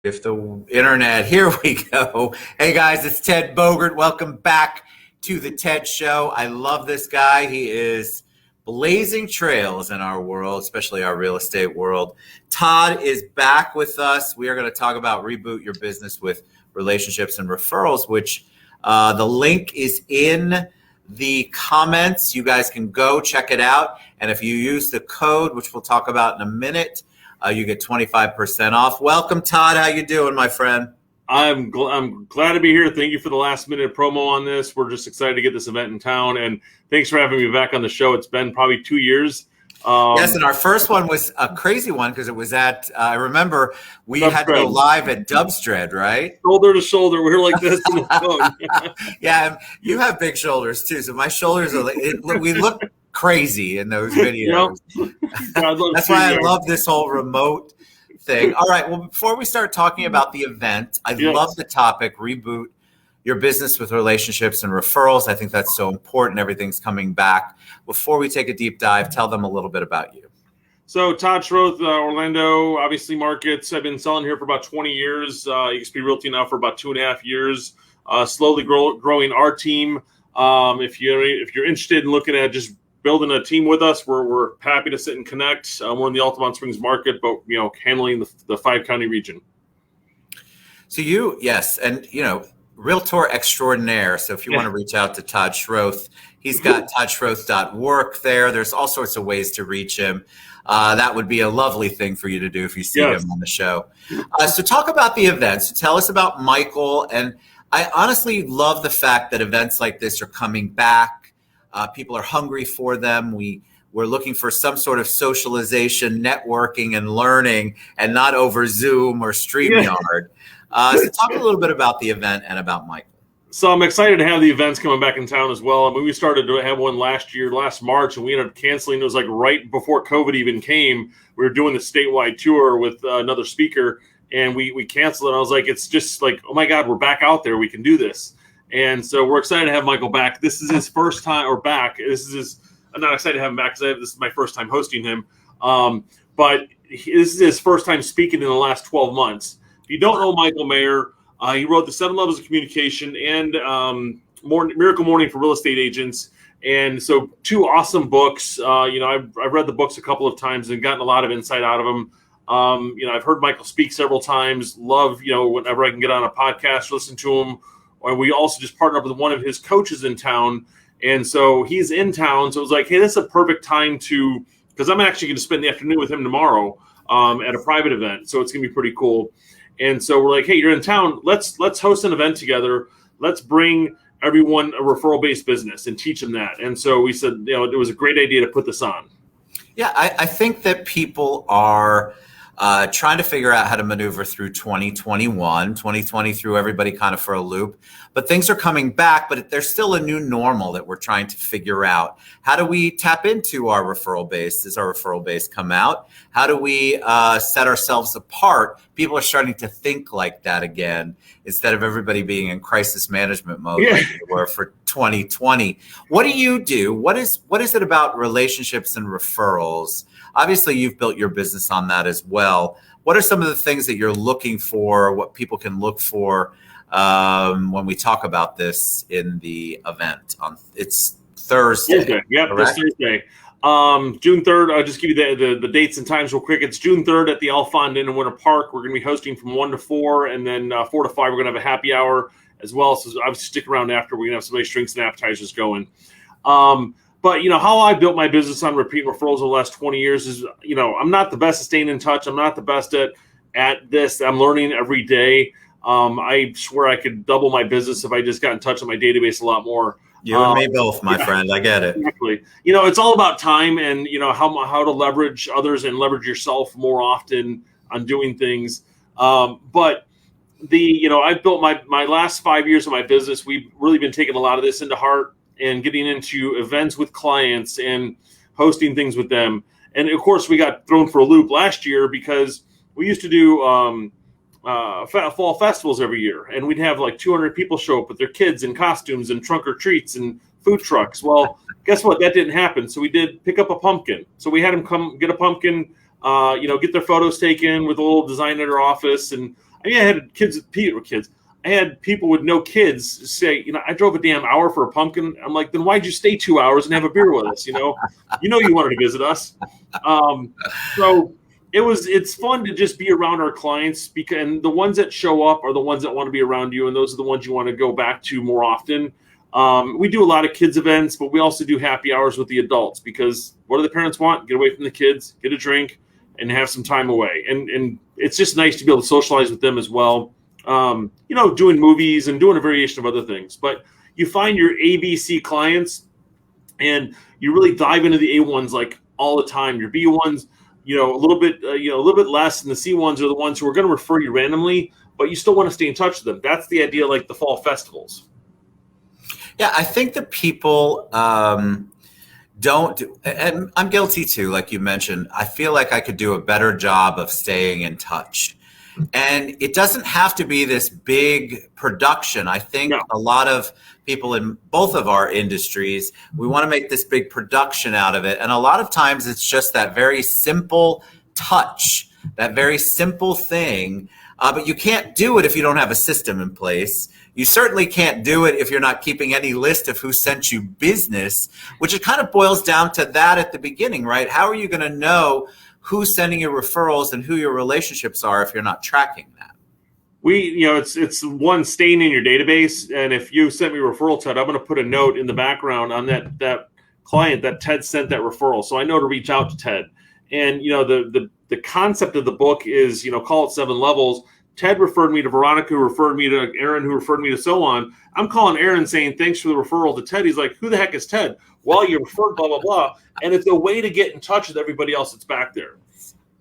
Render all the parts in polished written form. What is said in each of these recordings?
If the internet, here we go. Hey guys, it's Ted Bogert. Welcome back to the Ted Show. I love this guy. He is blazing trails in our world, especially our real estate world. Todd is back with us. We are going to talk about Reboot Your Business with Relationships and Referrals, which the link is in the comments. You guys can go check it out. And if you use the code, which we'll talk about in a minute, you get 25% off. Welcome, Todd. How you doing, my friend? I'm glad to be here. Thank you for the last minute promo on this. We're just excited to get this event in town, and thanks for having me back on the show. It's been probably 2 years. Yes, and our first one was a crazy one because it was at, I remember we had to go live at Dubstred, right? Shoulder to shoulder. We were like this in the phone. Yeah, you have big shoulders too, so my shoulders are we look crazy in those videos. Yep. That's why I love this whole remote thing. All right, well, before we start talking about the event, I love the topic, Reboot Your Business with Relationships and Referrals. I think that's so important. Everything's coming back. Before we take a deep dive, tell them a little bit about you. So Todd Schroth, Orlando, obviously markets. I've been selling here for about 20 years. EXP Realty now for about 2.5 years. Slowly growing our team. If you're interested in looking at just building a team with us, we're happy to sit and connect. We're in the Altamont Springs market, but handling the 5-county region. So and Realtor extraordinaire. So if you want to reach out to Todd Schroth, he's got toddschroth.work there. There's all sorts of ways to reach him. That would be a lovely thing for you to do if you see him on the show. So talk about the event. So tell us about Michael. And I honestly love the fact that events like this are coming back. People are hungry for them. We're looking for some sort of socialization, networking, and learning, and not over Zoom or StreamYard. So talk a little bit about the event and about Michael. So I'm excited to have the events coming back in town as well. I mean, we started to have one last March, and we ended up canceling. It was like right before COVID even came. We were doing the statewide tour with another speaker, and we canceled it. I was like, it's just like, oh my God, we're back out there. We can do this. And so we're excited to have Michael back. This is his first time, I'm not excited to have him back because this is my first time hosting him. But this is his first time speaking in the last 12 months. If you don't know Michael Maher, he wrote The 7 Levels of Communication and Miracle Morning for Real Estate Agents. And so 2 awesome books. I've read the books a couple of times and gotten a lot of insight out of them. I've heard Michael speak several times. Love, whenever I can get on a podcast, listen to him. And we also just partnered up with one of his coaches in town. And so he's in town. So it was like, hey, this is a perfect time because I'm actually going to spend the afternoon with him tomorrow at a private event. So it's going to be pretty cool. And so we're like, hey, you're in town. Let's host an event together. Let's bring everyone a referral-based business and teach them that. And so we said, it was a great idea to put this on. Yeah, I think that people are trying to figure out how to maneuver through 2020 threw everybody kind of for a loop, but things are coming back, but there's still a new normal that we're trying to figure out. How do we tap into our referral base? Does our referral base come out? How do we set ourselves apart? People are starting to think like that again, instead of everybody being in crisis management mode like they were for 2020. What do you do? What is it about relationships and referrals? Obviously, you've built your business on that as well. What are some of the things that you're looking for, what people can look for when we talk about this in the event? It's Thursday. Yep, this Thursday. June 3rd, I'll just give you the dates and times real quick. It's June 3rd at the Alfond Inn in Winter Park. We're going to be hosting from 1 to 4, and then 4 to 5, we're going to have a happy hour as well. So obviously stick around after. We're going to have some nice drinks and appetizers going. But, how I built my business on repeat referrals over the last 20 years is, I'm not the best at staying in touch. I'm not the best at this. I'm learning every day. I swear I could double my business if I just got in touch with my database a lot more. You and me both, my friend. I get it. Exactly. It's all about time and, how to leverage others and leverage yourself more often on doing things. But I've built my last 5 years of my business. We've really been taking a lot of this into heart and getting into events with clients and hosting things with them. And of course, we got thrown for a loop last year because we used to do fall festivals every year, and we'd have like 200 people show up with their kids in costumes and trunk or treats and food trucks. Well, guess what? That didn't happen. So we did pick up a pumpkin. So we had them come get a pumpkin, get their photos taken with a little design at our office. And I mean, I had kids. I had people with no kids say, I drove a damn hour for a pumpkin. I'm like, then why'd you stay 2 hours and have a beer with us? You wanted to visit us. So it's fun to just be around our clients, and the ones that show up are the ones that want to be around you, and those are the ones you want to go back to more often. We do a lot of kids events, but we also do happy hours with the adults, because what do the parents want? Get away from the kids, get a drink, and have some time away. And it's just nice to be able to socialize with them as well. Doing movies and doing a variation of other things. But you find your ABC clients, and you really dive into the A1s like all the time. Your B1s, a little bit less, and the C1s are the ones who are going to refer you randomly, but you still want to stay in touch with them. That's the idea, like the fall festivals. Yeah, I think that people don't do, and I'm guilty too, like you mentioned. I feel like I could do a better job of staying in touch. And it doesn't have to be this big production. I think a lot of people in both of our industries, we want to make this big production out of it. And a lot of times it's just that very simple touch, that very simple thing. But you can't do it if you don't have a system in place. You certainly can't do it if you're not keeping any list of who sent you business, which it kind of boils down to that at the beginning, right? How are you going to know who's sending you referrals and who your relationships are if you're not tracking that? It's one, staying in your database. And if you sent me a referral, Ted, I'm going to put a note in the background on that client that Ted sent that referral, so I know to reach out to Ted. And the concept of the book is, call it 7 levels. Ted referred me to Veronica, who referred me to Aaron, who referred me to so on. I'm calling Aaron saying, thanks for the referral to Ted. He's like, who the heck is Ted? Well, you referred blah, blah, blah. And it's a way to get in touch with everybody else that's back there.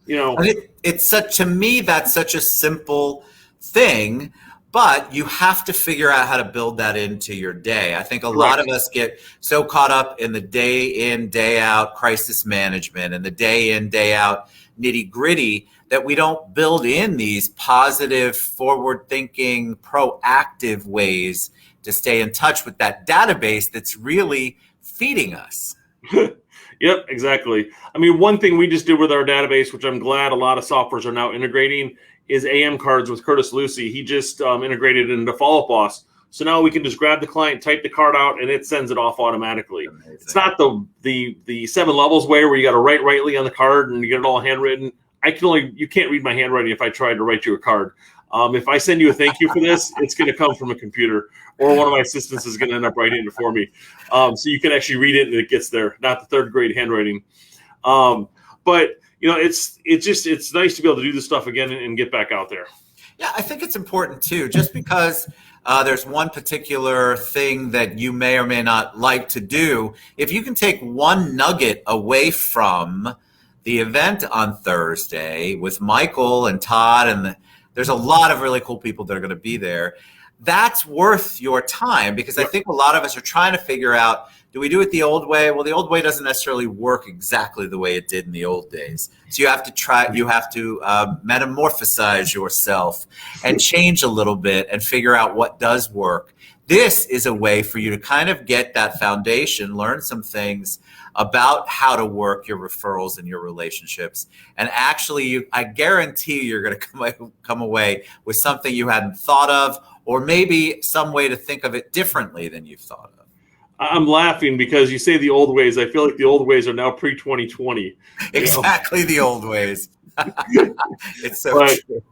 To me, that's such a simple thing, but you have to figure out how to build that into your day. I think a lot of us get so caught up in the day in, day out crisis management and the day in, day out nitty gritty that we don't build in these positive, forward-thinking, proactive ways to stay in touch with that database that's really feeding us. Yep, exactly. I mean, one thing we just did with our database, which I'm glad a lot of softwares are now integrating, is AM cards with Curtis Lucy. He just integrated it into Follow Up Boss. So now we can just grab the client, type the card out, and it sends it off automatically. Amazing. It's not the 7 levels way where you got to write rightly on the card and you get it all handwritten. You can't read my handwriting if I tried to write you a card. If I send you a thank you for this, it's going to come from a computer, or one of my assistants is going to end up writing it for me. So you can actually read it and it gets there, not the 3rd grade handwriting. But it's nice to be able to do this stuff again and get back out there. Yeah, I think it's important too, just because there's one particular thing that you may or may not like to do. If you can take one nugget away from the event on Thursday with Michael and Todd, and there's a lot of really cool people that are going to be there, that's worth your time, because I think a lot of us are trying to figure out, do we do it the old way? Well, the old way doesn't necessarily work exactly the way it did in the old days. So you have to metamorphosize yourself and change a little bit and figure out what does work. This is a way for you to kind of get that foundation, learn some things about how to work your referrals and your relationships. And actually, I guarantee you're going to come away with something you hadn't thought of, or maybe some way to think of it differently than you've thought of. I'm laughing because you say the old ways. I feel like the old ways are now pre-2020. Exactly, the old ways. It's so true.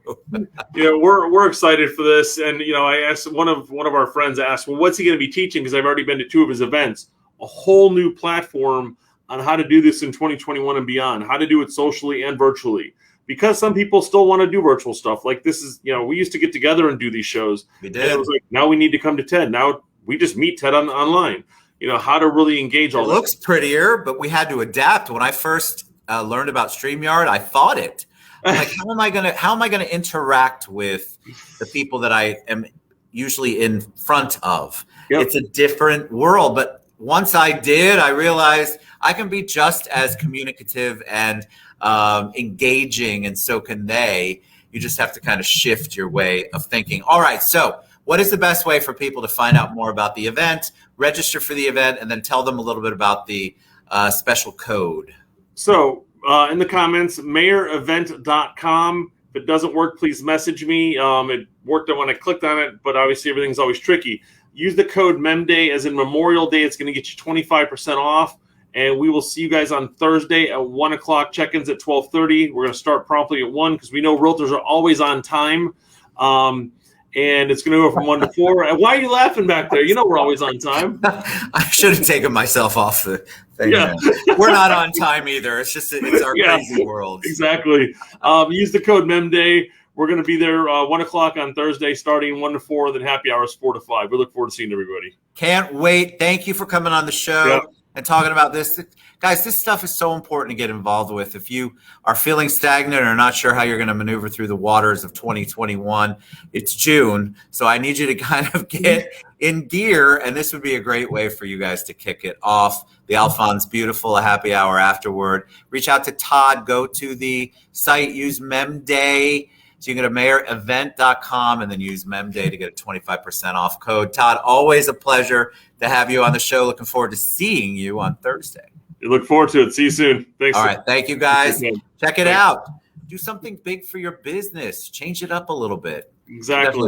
We're excited for this, and I asked one of our friends asked, well, what's he going to be teaching? Because I've already been to 2 of his events. A whole new platform on how to do this in 2021 and beyond, how to do it socially and virtually. Because some people still want to do virtual stuff. Like this is, we used to get together and do these shows. We did. And it was like, now we need to come to TED. Now we just meet TED online. How to really engage all that. It looks prettier, but we had to adapt. When I first learned about StreamYard, I fought it. I'm like, how am I gonna interact with the people that I am usually in front of? Yep. It's a different world. But once I did, I realized I can be just as communicative and engaging, and so can they. You just have to kind of shift your way of thinking. All right, so what is the best way for people to find out more about the event, register for the event, and then tell them a little bit about the special code? So in the comments, maherevent.com. If it doesn't work, please message me. It worked when I clicked on it, but obviously everything's always tricky. Use the code MEMDAY as in Memorial Day. It's going to get you 25% off. And we will see you guys on Thursday at 1 o'clock. Check-ins at 12:30. We're going to start promptly at 1 because we know realtors are always on time. And it's going to go from 1 to 4. Why are you laughing back there? You know we're always on time. I should have taken myself off the thing. Yeah. We're not on time either. It's just it's our crazy world. Exactly. Use the code MEMDAY. We're going to be there 1 o'clock on Thursday, starting 1 to 4. Then happy hours 4 to 5. We look forward to seeing everybody. Can't wait. Thank you for coming on the show and talking about this. Guys, this stuff is so important to get involved with. If you are feeling stagnant or not sure how you're going to maneuver through the waters of 2021, it's June. So I need you to kind of get in gear. And this would be a great way for you guys to kick it off. The Alphon's Beautiful, a happy hour afterward. Reach out to Todd. Go to the site. Use MEMDAY. So you can go to mayorevent.com and then use MEMDAY to get a 25% off code. Todd, always a pleasure to have you on the show. Looking forward to seeing you on Thursday. You look forward to it. See you soon. Thanks. All right. Thank you, guys. Check it out. Do something big for your business. Change it up a little bit. Exactly.